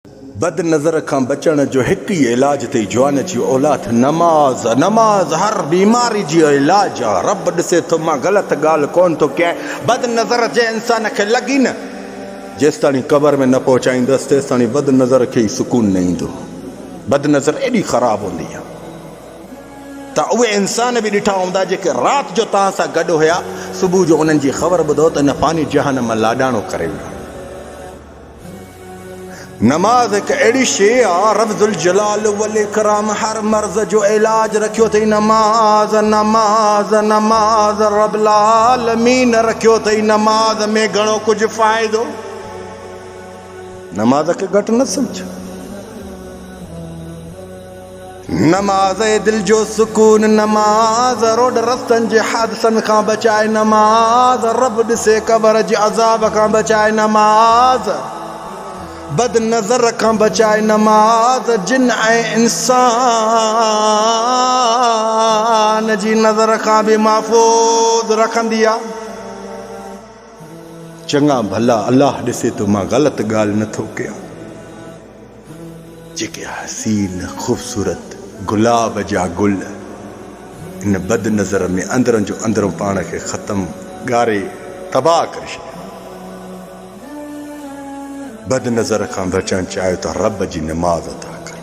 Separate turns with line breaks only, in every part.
बद नज़र खां बचण जो हिकु ई इलाज अथई जवान जी औलाद नमाज़। नमाज़ हर बीमारी जी इलाज आहे। रब ॾिसे थो मां ग़लति ॻाल्हि कोन थो कयां। बद नज़र जे इंसान खे लॻी न जेसि ताणी क़बर में न पहुचाईंदसि तेसि ताणी बद नज़र खे ई सुकून न ईंदो। बद नज़र एॾी ख़राबु हूंदी आहे। त उहे इंसान बि ॾिठा हूंदा जेके राति जो तव्हां सां गॾु हुया, सुबुह जो उन्हनि जी ख़बर ॿुधो त इन फ़ानी जहान मां लाॾाणो करे वियो। नमाज़ हिकु अहिड़ी शइ आहे, रब्बुल जलाल वल इकराम हर मर्ज़ जो इलाज रखियो अथई। नमाज़ नमाज़ नमाज़ रब्बुल आलमीन रखियो अथई। नमाज़ में घणो कुझु फ़ाइदो। नमाज़ खे घटि न सम्झ। नमाज़ दिल जो सुकून, नमाज़ रोड रस्तनि जे हादसनि खां बचाए, नमाज़ रब ॾिसे क़बर जे अज़ाब खां बचाए, नमाज़ बद नज़र खां बचाए, नमाज़ जिन ऐं इंसान जी नज़र खां बि महफ़ूज़ रखंदी आहे। चङा भला अल्लाह ॾिसे थो मां ग़लति ॻाल्हि नथो कयां। जेके हसीन ख़ूबसूरत गुलाब जा गुल इन बद नज़र में अंदरनि जो अंदरों पाण खे ख़तमु ॻारे तबाह करे छॾियो। बद नज़र खां बचणु चाहियो त रब जी नमाज़ अदा कर।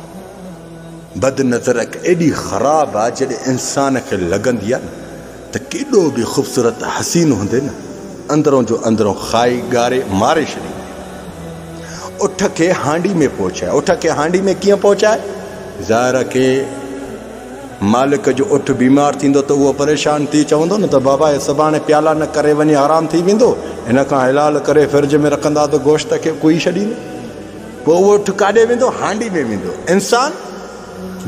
बद नज़र हिकु एॾी ख़राबु आहे जॾहिं इंसान खे लॻंदी आहे न त केॾो बि ख़ूबसूरत हसीन हूंदे न अंदरों जो अंदरों खाई ॻारे मारे छॾींदी। उठ खे हांडी में पहुचाए। उठ खे हांडी में कीअं पहुचाए? ज़ाहिर खे मालिक जो उठ बीमार थींदो त उहो परेशान थी चवंदो न त बाबा हे सुभाणे प्याला न करे वञे आराम थी वेंदो, हिन खां हिलाल करे फ्रिज में रखंदा त गोश्त खे कुई छॾींदो। पोइ उहो उठ काॾे वेंदो? हांडी में वेंदो। इंसान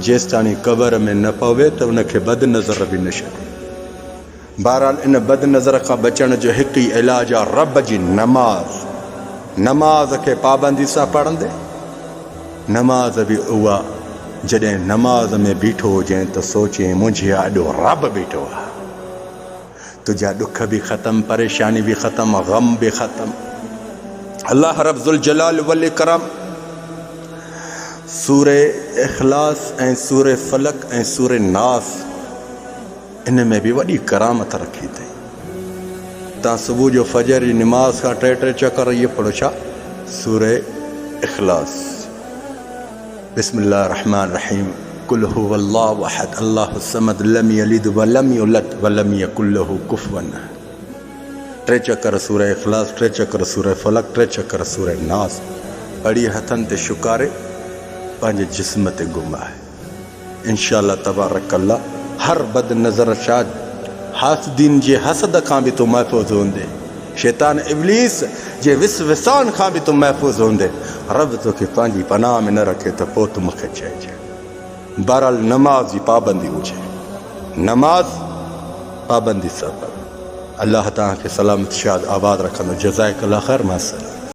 जेसि ताणी क़बर में न पवे त उनखे बद नज़र बि न छॾे। बहरहाल इन बद नज़र खां बचण जो हिकु ई इलाज आहे रब जी नमाज़। नमाज़ खे पाबंदी सां पढ़ंदे, नमाज़ बि उहा जॾहिं नमाज़ में बीठो हुजे त सोचे मुंहिंजे आॾो रब बीठो आहे। तुंहिंजा ॾुख बि ख़तमु, परेशानी बि ख़तमु, ग़म बि ख़तमु। अल्लाह रब्बुल जलाल वल इकराम सूरे इख़लास ऐं सूरे फलक ऐं सूरे नास इन में बि वॾी करामत रखी अथई। तव्हां सुबुह जो फजर जी निमाज़ खां टे चकर इहे पढ़ो। छा? सूरे इख़लास। बिस्मिल्लाह रहमान रहीम। कुल हुवल्लाहु अहद अल्लाहु समद लम यलिद वलम यूलद वलम यकुल लहू कुफुवन अहद। 3 चकर सूरे इख़लास, 3 चकर सूरे फलक, 3 चकर सूरे नास पढ़ी हथनि ते शुकारे पंहिंजे जिस्म ते घुमाए। इंशाअल्लाह तबारकल्लाह हर बद नज़र छा हासदीन जे हसद खां बि तो महफ़ूज़ हूंदे, शैतान इब्लीस जे विसवान खां बि तो महफ़ूज़ हूंदे। रब तोखे पंहिंजी पनाह में न रखे त पोइ तूं मूंखे चइजे। बहरहाल नमाज़ जी पाबंदी हुजे, नमाज़ पाबंदी सां पढ़। अल्लाह तव्हांखे सलामत शाद आबाद रखंदो। जज़ाकल्लाह ख़ैर। मां